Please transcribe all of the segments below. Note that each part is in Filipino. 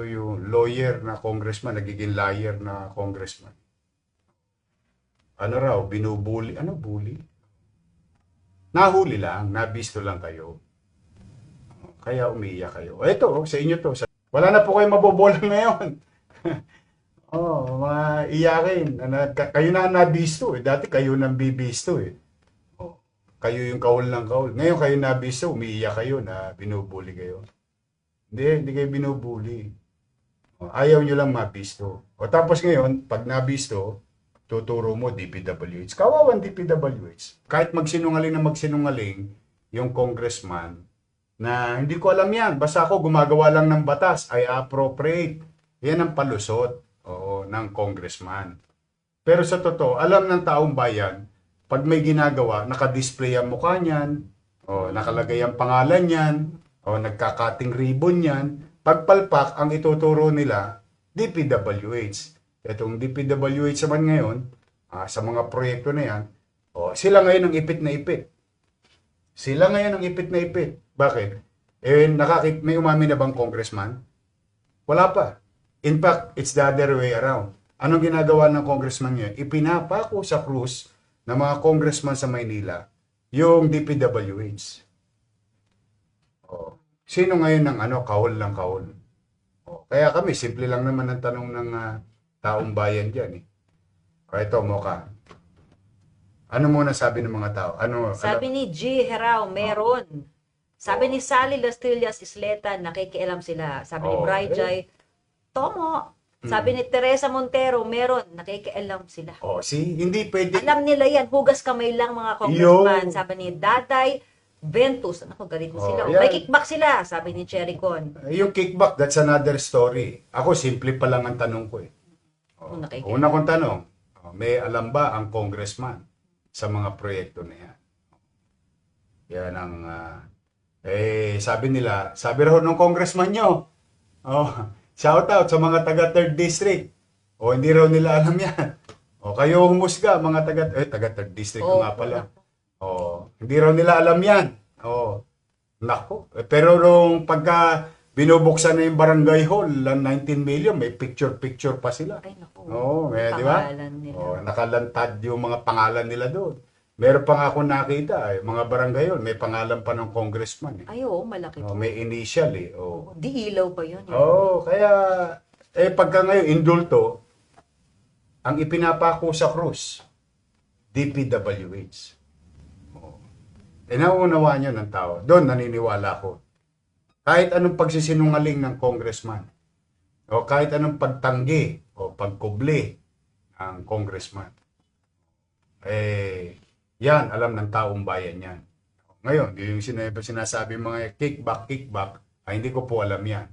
yung lawyer na congressman, nagiging liar na congressman. Ano raw, binubuli, ano bully? Nahuli lang, nabisto lang kayo. Kaya umiiyak kayo. Ito, sa inyo to. Wala na po kayo mabobola ngayon. Oh, mga iyakin. Kayo na ang nabisto eh. Dati kayo nang bibisto eh. Oh, kayo yung kahol ng kahol. Ngayon kayo nabisto, umiiyak kayo na binubuli kayo. Hindi kayo binubuli. Oh, ayaw nyo lang mabisto. O tapos ngayon, pag nabisto, tuturo mo DPWH. Kawawan DPWH. Kahit magsinungaling na magsinungaling, yung congressman, na hindi ko alam yan. Basta ako gumagawa lang ng batas, I appropriate. Yan ang palusot ng congressman. Pero sa totoo, alam ng taong bayan, pag may ginagawa, nakadisplay ang mukha niyan, nakalagay ang pangalan niyan, nagkakating ribbon niyan, pagpalpak ang ituturo nila, DPWH. Itong DPWH naman ngayon, sa mga proyekto na yan, sila ngayon ang ipit na ipit. Sila ngayon ang ipit na ipit. Bakit? May umamin na bang congressman? Wala pa. In fact, it's the other way around. Anong ginagawa ng congressman niya? Ipinapako sa krus ng mga congressman sa Maynila yung DPWH. Sino ngayon ng kahol ng kahol? Kaya kami, simple lang naman ang tanong ng taong bayan dyan. Ito, Mocha. Ano muna sabi ng mga tao? Sabi ni G. Herao, meron. Sabi ni Sally Lastillas Isleta, nakikialam sila. Sabi ni Bri Jai, Tomo. Sabi ni Teresa Montero, meron. Nakikialam sila. Hindi pwede. Alam nila yan. Hugas kamay lang mga congressman. Sabi ni Daday Ventus. Ako, galit na sila. May kickback sila. Sabi ni Cherry Con. Yung kickback, that's another story. Ako, simple pa lang ang tanong ko eh. Una kong tanong, may alam ba ang congressman sa mga proyekto na yan? Yan ang, sabi raw ng congressman nyo, shout out sa mga taga 3rd District. Hindi raw nila alam yan. Kayo humusga, mga taga 3rd District nga pala. Hindi raw nila alam yan. Nako. Pero nung pagka binubuksan na yung barangay hall, 19 million, may picture-picture pa sila. Ay, naku. Di ba? Nakalantad yung mga pangalan nila doon. Meron pa nga ako nakita, mga barangay hall, may pangalan pa ng congressman. Ay, oo, malaki po. May initial eh. Di ilaw pa yun. Kaya, pagka ngayon, indulto, ang ipinapako sa krus, DPWH. Nauunawa nyo ng tao. Doon naniniwala ko. Kahit anong pagsisinungaling ng congressman, kahit anong pagtanggi o pagkubli ng congressman, yan, alam ng taong bayan yan. Ngayon, yung sinasabi mga kickback, hindi ko po alam yan.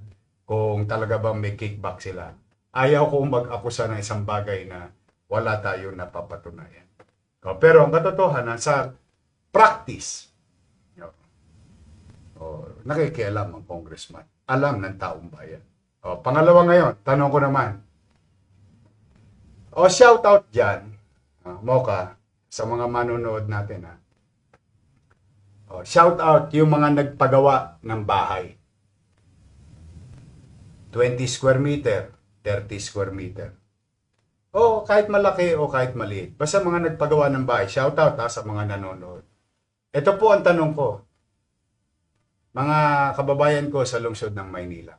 Kung talaga bang may kickback sila. Ayaw ko mag-akusa ng isang bagay na wala tayo napapatunayan. Pero ang katotohanan sa practice, nakikialam ang congressman. Alam ng taong bayan. Pangalawa ngayon, tanong ko naman. Shout out dyan, Mocha, sa mga manonood natin. Shout out yung mga nagpagawa ng bahay. 20 square meter, 30 square meter. Kahit malaki o kahit maliit. Basta mga nagpagawa ng bahay. Shout out sa mga nanonood. Ito po ang tanong ko. Mga kababayan ko sa lungsod ng Maynila.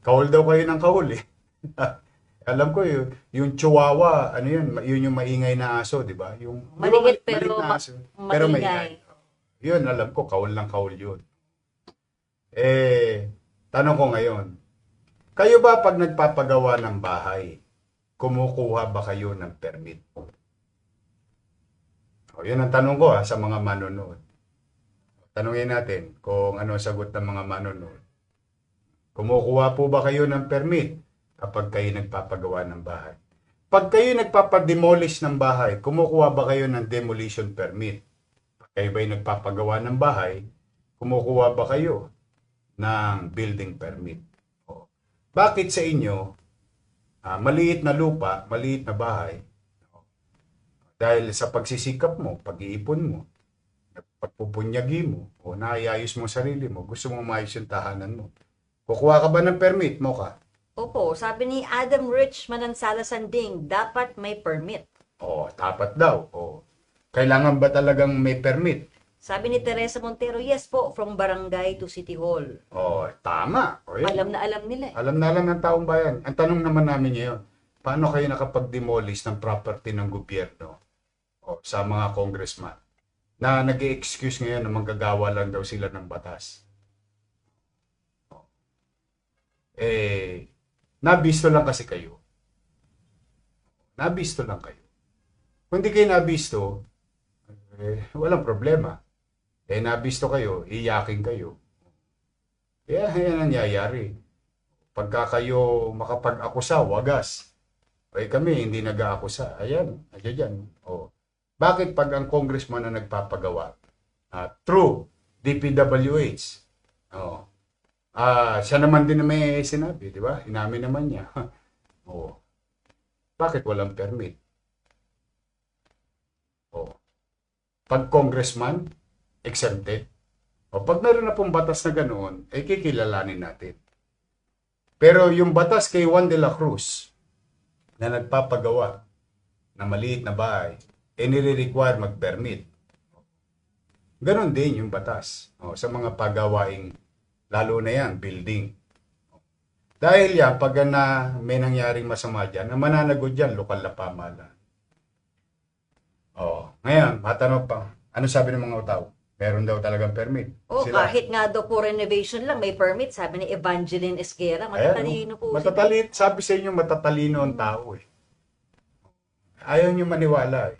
Kahol daw kayo ng kahol eh. Alam ko yung chihuahua, yun yung maingay na aso, di ba? Yung Maliit pero na aso, pero maingay. Yun, alam ko, kahol ng kahol yun. Tanong ko ngayon, kayo ba pag nagpapagawa ng bahay, kumukuha ba kayo ng permit? Yun ang tanong ko sa mga manonood. Tanungin natin kung ano sagot ng mga manonood. Kumukuha po ba kayo ng permit kapag kayo nagpapagawa ng bahay? Pag kayo nagpapademolish ng bahay, kumukuha ba kayo ng demolition permit? Pag kayo ba'y nagpapagawa ng bahay, kumukuha ba kayo ng building permit? Bakit sa inyo, maliit na lupa, maliit na bahay, dahil sa pagsisikap mo, pag-iipon mo, pagpupunyagi mo, o naayos mo sarili mo, gusto mo maayos yung tahanan mo. Kukuha ka ba ng permit mo ka? Opo, sabi ni Adam Rich Manansala Sanding, dapat may permit. Dapat daw. Kailangan ba talagang may permit? Sabi ni Teresa Montero, yes po, from barangay to City Hall. Tama. Yan. Alam na alam nila eh. Alam na alam ng taong bayan. Ang tanong naman namin ngayon, paano kayo nakapag-demolish ng property ng gobyerno sa mga congressman na nag-excuse ngayon na manggagawa lang daw sila ng batas? Nabisto lang kasi kayo. Nabisto lang kayo. Kung di kayo nabisto, walang problema. Nabisto kayo, iyakin kayo. Yan ang nangyayari. Pagka kayo makapag-akusa, wagas. Kami hindi nag-aakusa. Ayan, dyan. Bakit pag ang congressman na nagpapagawa, through DPWH, siya naman din na may sinabi, di ba? Inamin naman niya. Bakit walang permit? Pag congressman, exempted. Pag meron na pong batas na ganoon, kikilalanin natin. Pero yung batas kay Juan de la Cruz na nagpapagawa na maliit na bahay, nire-require mag-permit. Ganon din yung batas sa mga pagawaing, lalo na yan, building. Dahil yan, pag may nangyaring masama dyan, na mananagot dyan, lokal na pamahalaan. Ngayon, matanong pa, ano sabi ng mga tao? Meron daw talagang permit. Kahit nga daw po renovation lang, may permit. Sabi ni Evangeline Esguera, matatalino po. Sabi sa inyo, matatalino ang tao eh. Ayaw nyo maniwala eh.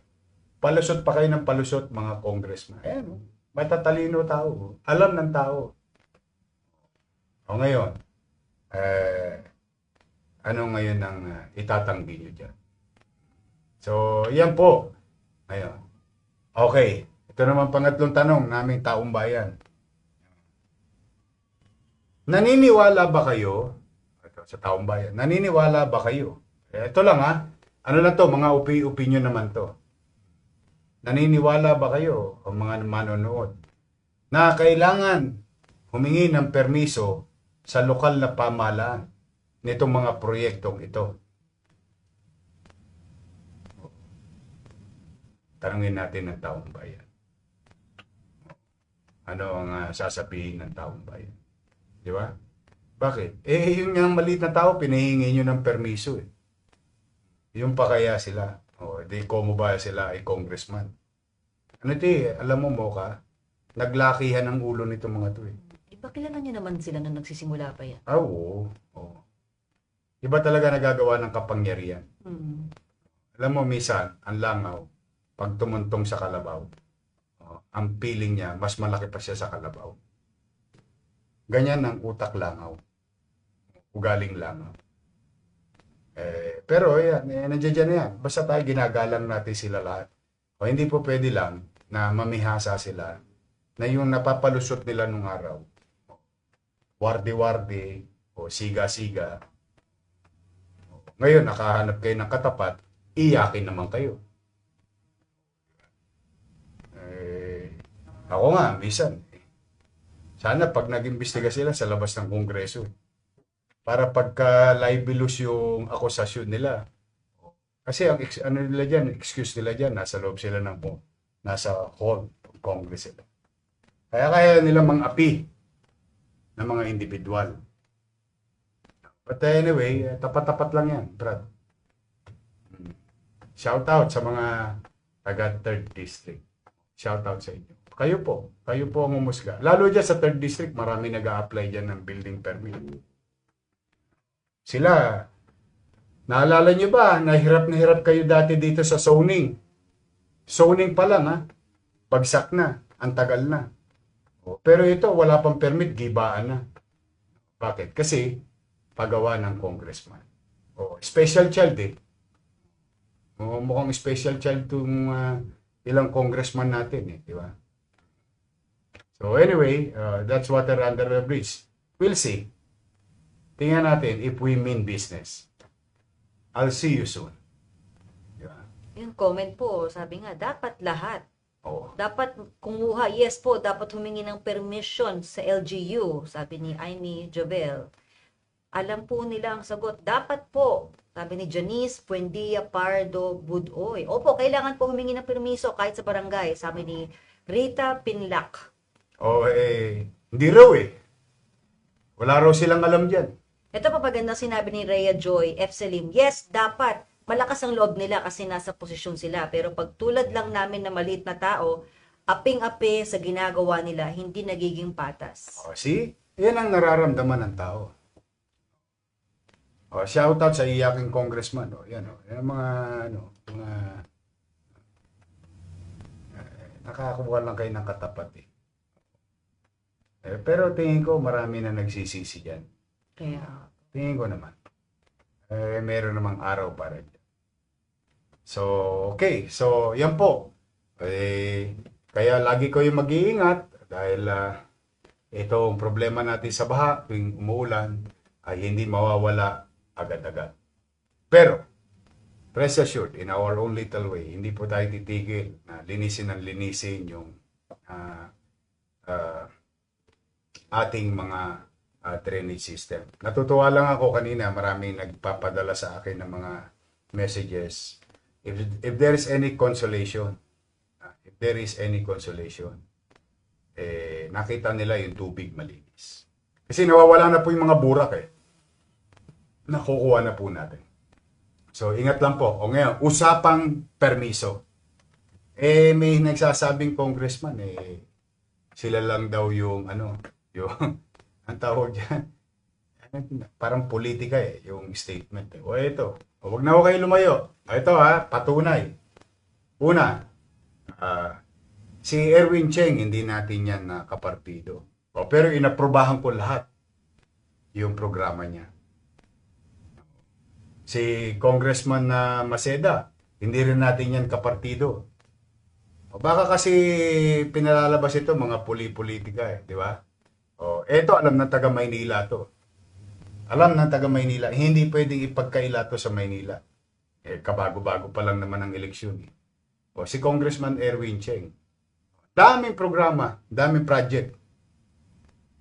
Palusot pa kayo ng palusot, mga congressman. Matatalino tao. Alam ng tao. Ngayon, ano ngayon ang itatanggi nyo dyan? So, yan po. Ngayon. Okay. Ito naman pangatlong tanong naming taong bayan. Naniniwala ba kayo, ito, sa taong bayan, naniniwala ba kayo? Ito lang ha. Ano na to, mga opinion naman to. Naniniwala ba kayo, o mga manonood, na kailangan humingi ng permiso sa lokal na pamahalaan nitong mga proyektong ito? Tanungin natin ng taong bayan. Ano ang sasabihin ng taong bayan? Di ba? Bakit? Yung maliit na tao, pinahingi nyo ng permiso eh. Yung pa kaya sila. Di komo ba sila ay congressman? Alam mo ka, naglakihan ang ulo nito mga to eh. Iba kilala nyo naman sila na nagsisimula pa yan. Oo. Iba talaga nagagawa ng kapangyarihan. Alam mo, minsan, ang langaw, pag tumuntong sa kalabaw, ang feeling niya, mas malaki pa siya sa kalabaw. Ganyan ang utak langaw. Ugaling langaw. Pero yan, nandiyan na yan. Basta tayo ginagalang natin sila lahat. Hindi po pwede lang na mamihasa sila na yung napapalusot nila nung araw. Wardi-wardi o siga-siga. Ngayon, nakahanap kayo ng katapat, iyakin naman kayo. Ako nga, minsan. Sana pag nag-imbestiga sila sa labas ng Kongreso. Para pagka libelous yung akusasyon nila. Kasi ang nila dyan, excuse nila dyan, nasa loob sila nasa hall of Congress sila. Kaya nila mang-api ng mga individual. But anyway, tapat-tapat lang yan, Brad. Shout out sa mga taga 3rd District. Shout out sa inyo. Kayo po ang umusga. Lalo dyan sa 3rd District, marami nag-a-apply dyan ng building permit. Sila, naalala nyo ba, na hirap kayo dati dito sa zoning. Zoning pa lang ha, bagsak na, ang tagal na. Pero ito, wala pang permit, gibaan na. Bakit? Kasi, pagawa ng congressman. Special child eh. Mukhang special child itong ilang congressman natin eh, di ba? So anyway, that's water under the bridge. We'll see. Tingnan natin if we mean business. I'll see you soon. Diba? Yung comment po, sabi nga, dapat lahat. Oo. Dapat kumuha, yes po, dapat humingi ng permission sa LGU, sabi ni Aimee Jovel. alam po nila ang sagot. Dapat po, sabi ni Janice Buendia Pardo Budoy. Opo, kailangan po humingi ng permiso kahit sa barangay, sabi ni Rita Pinlac. Hindi raw eh. Wala raw silang alam dyan. Ito pa magandang sinabi ni Rhea Joy F. Selim. Yes, dapat. Malakas ang loob nila kasi nasa posisyon sila. Pero pag tulad lang namin na maliit na tao, aping-api sa ginagawa nila, hindi nagiging patas. See? Yan ang nararamdaman ng tao. Shoutout sa iyaking congressman. Yan ang mga, nakakuha lang kayo ng katapat eh. Pero tingin ko marami na nagsisisi dyan. Kaya, Tingin ko naman. Meron namang araw para dyan. So, okay. So, yan po. Kaya lagi ko yung mag-iingat dahil itong problema natin sa baha tuwing umuulan ay hindi mawawala agad-agad. Pero, rest assured, in our own little way, hindi po tayo titigil na linisin yung ating mga drainage system. Natutuwa lang ako kanina, maraming nagpapadala sa akin ng mga messages. If there is any consolation, nakita nila yung tubig malinis. Kasi nawawala na po yung mga burak eh. Nakukuha na po natin. So, ingat lang po. O ngayon, usapang permiso. May nagsasabing congressman sila lang daw yung ang tawag dyan, parang politika yung statement. Ito, wag na ako kayo lumayo. Ito patunay. Una, si Erwin Cheng, hindi natin yan na kapartido. Pero inaprobahan ko lahat yung programa niya. Si Congressman Maceda, hindi rin natin yan kapartido. Baka kasi pinalalabas ito mga politika di ba? Eto alam ng taga Maynila to. Alam ng taga Maynila, hindi pwedeng ipagkaila to sa Maynila. Kabago-bago pa lang naman ang eleksyon. Si Congressman Erwin Cheng. Daming programa, daming project.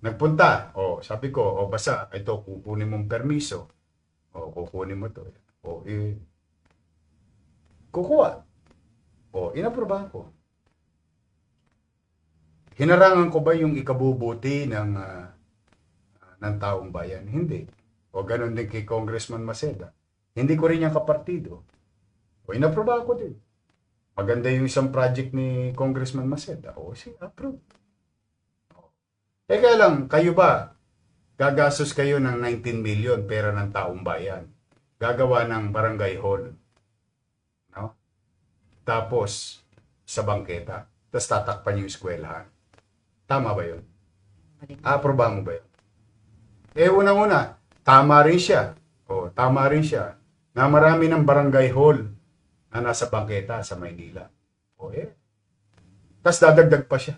Nagpunta, sabi ko, basta ito kukunin mong permiso. Kukunin mo to. Kukuha. Inaprobahan ko. Hinarangan ko ba yung ikabubuti ng taong bayan? Hindi. Ganun din kay Congressman Maceda. Hindi ko rin yung kapartido. Inaprobahan ko din. Maganda yung isang project ni Congressman Maceda. Sige, approve. Kaya lang, kayo ba, gagastos kayo ng 19 million pera ng taong bayan. Gagawa ng barangay hall. No? Tapos, sa bangketa. Tapos tatakpan yung eskwelahan. Tama ba yun? Aprobahan mo ba yun? Unang-una, tama rin siya. Tama rin siya na marami ng barangay hall na nasa bangketa sa Maynila. Tapos dadagdag pa siya.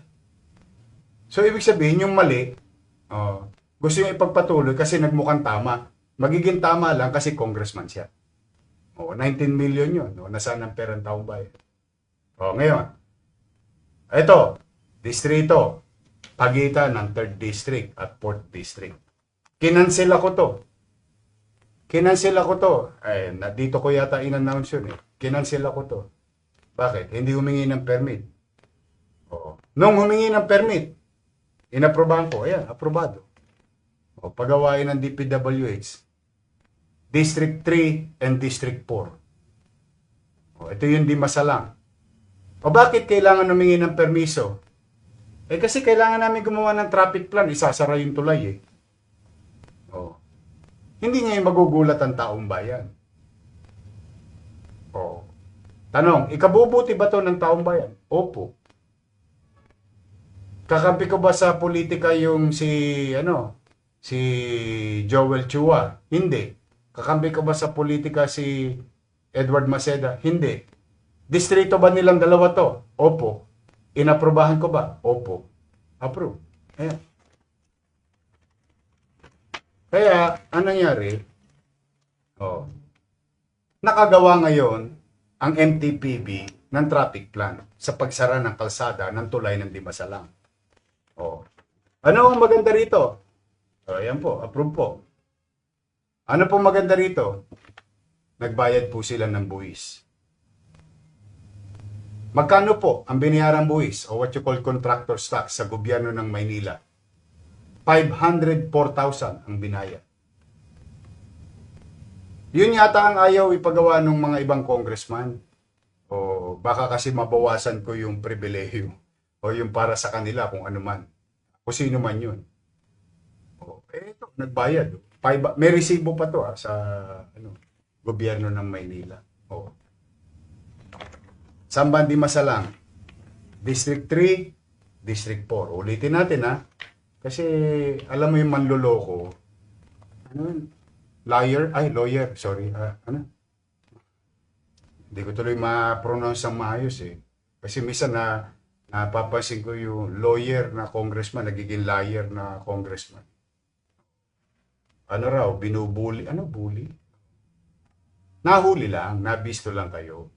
So, ibig sabihin, yung mali, gusto yung ipagpatuloy kasi nagmukhang tama. Magiging tama lang kasi congressman siya. 19 million yun. Nasaan ang perang taong bayan? Ngayon, ito, distrito, pagitan ng 3rd District at 4th District. Kinansel ako to. Dito ko yata in-announce yun Kinansel ako to. Bakit? Hindi humingi ng permit. Nung humingi ng permit, inaprobahan ko. Aprobado. Pagawain ng DPWH. District 3 and District 4. Ito yung di masalang. Bakit kailangan humingi ng permiso? Kasi kailangan namin gumawa ng traffic plan, isasara yung tulay Hindi ngayon magugulat ang taong bayan. Tanong, ikabubuti ba to ng taong bayan? Opo. Kakampi ko ba sa politika yung si Joel Chua? Hindi. Kakampi ko ba sa politika si Edward Maceda? Hindi. Distrito ba nilang dalawa to? Opo. Inaprobahan ko ba? Opo. Approve. Kaya, anong nangyari? Nakagawa ngayon ang MTPB ng traffic plan sa pagsara ng kalsada ng tulay ng Dimasalang. Ano ang maganda rito? Ayan po, approve po. Ano po maganda rito? Nagbayad po sila ng buwis. Magkano po ang binayaran buwis o what you call contractor tax sa gobyerno ng Maynila? 504,000 ang binayad. Yun yata ang ayaw ipagawa ng mga ibang congressman. O baka kasi mabawasan ko yung pribilehiyo o yung para sa kanila kung ano man. Kung sino man yun. O, ito, nagbayad. May resibo pa to sa gobyerno ng Maynila. O. Samban di Masalang, District 3, District 4. Ulitin natin kasi alam mo yung manloloko. Ano yun? Lawyer, sorry. Hindi ko tuloy ma-pronounce ang maayos eh. Kasi minsan napapansin ko yung lawyer na congressman, nagiging liar na congressman. Ano raw, binubuli. Ano bully? Nahuli lang, nabisto lang kayo.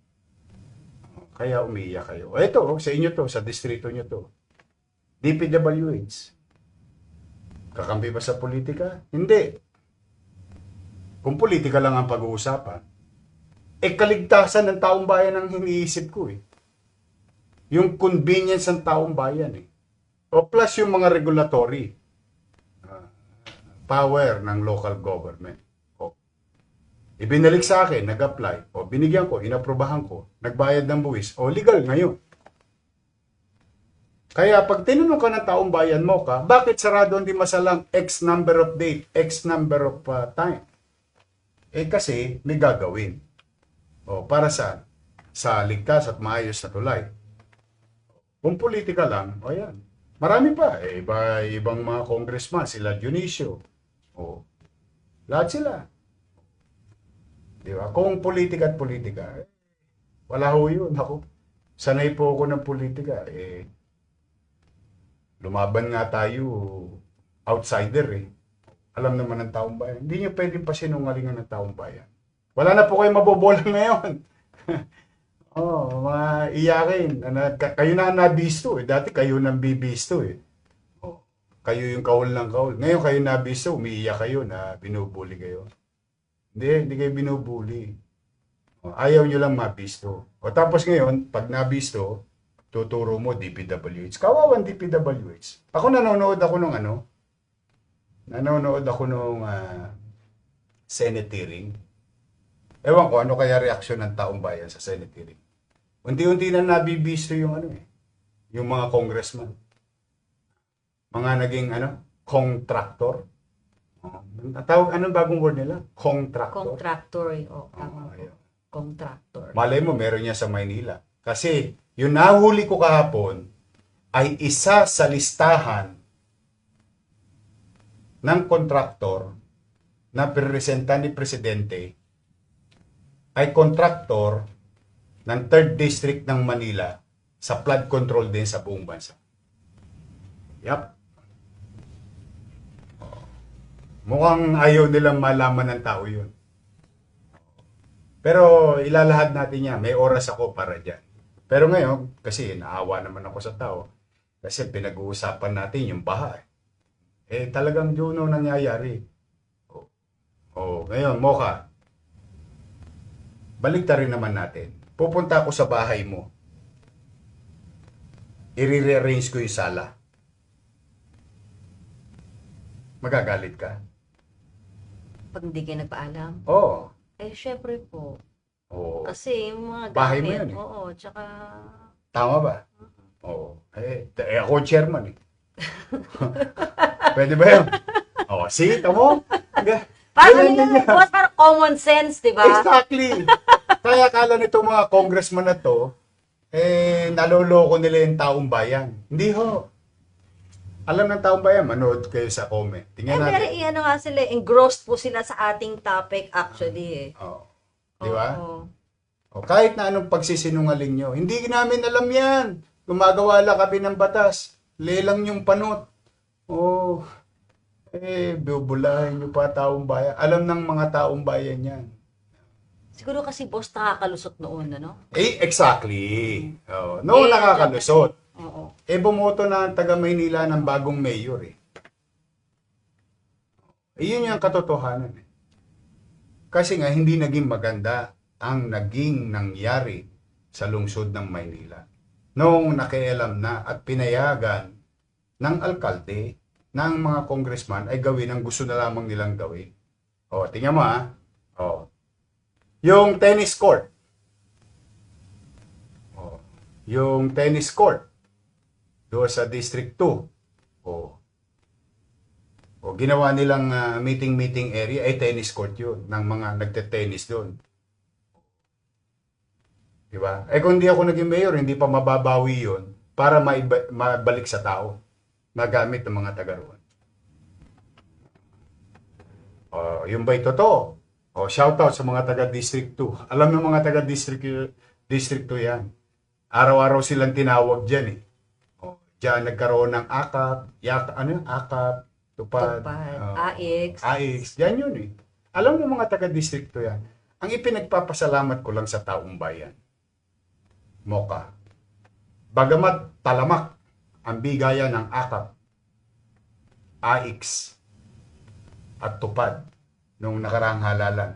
Kaya umiiyak kayo. Ito, sa inyo to, sa distrito nyo to. DPWH. Kakampi ba sa politika? Hindi. Kung politika lang ang pag-uusapan, kaligtasan ng taong bayan ang iniisip ko eh. Yung convenience ng taong bayan eh. O plus yung mga regulatory power ng local government. O, ibinalik sa akin, nag-apply, o binigyan ko, inaprobahan ko, nagbayad ng buwis, o legal ngayon. Kaya pag tinanong ka ng taong bayan mo bakit sarado hindi masalang X number of date, X number of time? Kasi may gagawin. O, para saan? Sa ligtas at maayos na tulay. Kung politika lang, o yan. Marami pa. Ibang mga congressman, sila Dionisio. O, lahat sila. Di ba? Kung politika at politika, wala ho yun. Ako, sanay po ako ng politika. Lumaban nga tayo, outsider eh. Alam naman ng taong bayan. Hindi nyo pwedeng pasinungalingan ng taong bayan. Wala na po kayo mabobola ngayon. Mga iyakin. Kayo na nabisto eh. Dati kayo nang bibisto eh. Kayo yung kahol ng kahol. Ngayon kayo nabisto, umiiyak kayo na binubuli kayo. Hindi kayo binubuli. Ayaw nyo lang mabisto. Tapos ngayon, pag nabisto, tuturo mo DPWH. Kawawan DPWH. Ako nanonood ako nung Senate hearing. Ewan ko ano kaya reaksyon ng taong bayan sa Senate hearing. Unti-unti na nabibisto yung yung mga congressman. Mga naging contractor. Anong bagong word nila? Contractor. Contractor. Tama po. Contractor. Malay mo, meron niya sa Maynila. Kasi, yung nahuli ko kahapon ay isa sa listahan ng kontraktor na pirepresenta ni Presidente ay kontraktor ng 3rd District ng Manila sa flood control din sa buong bansa. Yap. Mukhang ayaw nilang malaman ng tao yun. Pero ilalahad natin yan. May oras ako para dyan. Pero ngayon, kasi naawa naman ako sa tao. Kasi pinag-uusapan natin yung baha. Talagang yun ang nangyayari. Ngayon, Mocha. Balik rin naman natin. Pupunta ako sa bahay mo. I-rearrange ko yung sala. Magagalit ka? Pag hindi kayo nagpaalam? Oo. Syempre po. Oo. Kasi yung mga Bahay mo gamit, yan eh. oo, tsaka... Tama ba? Oo. Ako chairman eh. Pwede ba yun? See, tamo? Parang parang common sense, di ba? Exactly. Kaya akala nito mga congressman na to, naloloko nila yung taong bayan. Hindi ho. Alam ng taong bayan, manood kayo sa comment. Tingnan natin. Very, nga sila, engrossed po sila sa ating topic actually eh. Di ba? Oo. Kahit na anong pagsisinungaling nyo, hindi namin alam yan. Gumagawa lang kami ng batas. Lelang yung panot. Bubulahin nyo pa taong bayan. Alam ng mga taong bayan yan. Siguro kasi boss nakakalusot noon, ano? Exactly. Noon nakakalusot. Oo. Bumoto na ang taga Maynila ng bagong mayor eh. Yun yung katotohanan eh. Kasi nga hindi naging maganda ang naging nangyari sa lungsod ng Maynila. Noong nakialam na at pinayagan ng alkalde ng mga congressman ay gawin ang gusto na lamang nilang gawin. O, tingnan mo ha. O, yung tennis court. O, yung tennis court doon sa District 2. O ginawa nilang meeting area ay tennis court yun ng mga nagte-tennis doon. Diba? Eh kung hindi ako naging mayor, hindi pa mababawi yun para mabalik sa tao na gamit ng mga taga roon. Yung ba'y totoo? Shoutout sa mga taga District 2. Alam ng mga taga District 2 yan. Araw-araw silang tinawag dyan eh. Diyan nagkaroon ng AKAP, tupad, AIX. Yan yun eh. Alam ng mga taga District 2 yan. Ang ipinagpapasalamat ko lang sa taong bayan, Mocha, bagamat talamak ang bigayan ng AKAP, AIX, at tupad nung nakaraang halalan.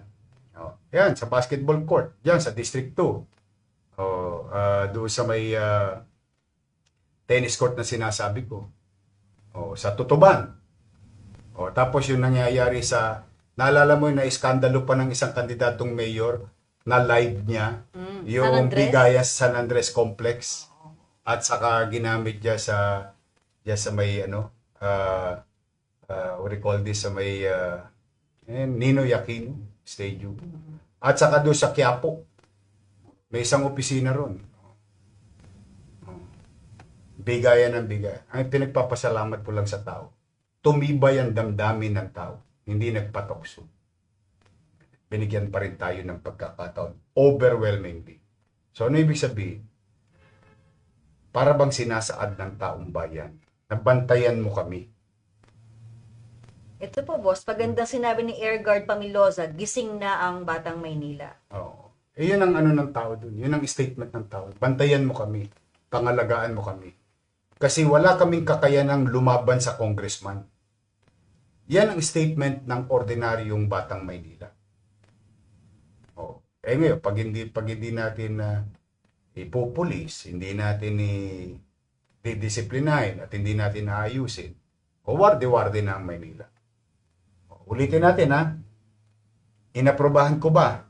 Yan, sa basketball court, yan sa District 2. Doon sa may tennis court na sinasabi ko. Sa Tutuban. Tapos yung nangyayari sa, naalala mo yung na-iskandalo pa ng isang kandidatong mayor na live niya, yung bigaya sa San Andres Complex. At saka ginamit niya sa may what do you call this, sa may Ninoy Aquino Stadium. At saka doon sa Quiapo, may isang opisina ron. Bigayan ng bigay. Ang pinagpapasalamat ko lang sa tao, tumibay ang damdamin ng tao, hindi nagpatokso. Binigyan pa rin tayo ng pagkakataon, overwhelmingly. So ano ibig sabihin? Para bang sinasaad ng taong bayan, nabantayan mo kami. Ito po, boss, pagandang sinabi ni Air Guard Pamilosa, gising na ang Batang Maynila. Oo. Yun ang ng tao dun. Yun ang statement ng tao. Bantayan mo kami. Pangalagaan mo kami. Kasi wala kaming kakayanang lumaban sa congressman. Yan ang statement ng ordinaryong Batang Maynila. Ngayon, pag hindi natin ipupulis, hindi natin didisiplinahin at hindi natin aayusin, warde-warde na ang Maynila. Ulitin natin ha. Inaprobahan ko ba?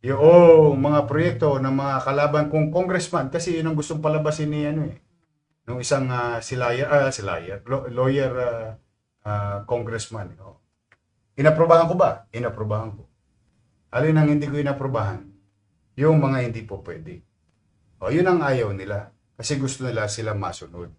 Yung mga proyekto ng mga kalaban kong congressman, kasi yun ang gustong palabasin ni nung isang lawyer congressman. Inaprobahan ko ba? Inaprobahan ko. Alin ang hindi ko inaprobahan? Yung mga hindi po pwede. Yun ang ayaw nila. Kasi gusto nila sila masunod.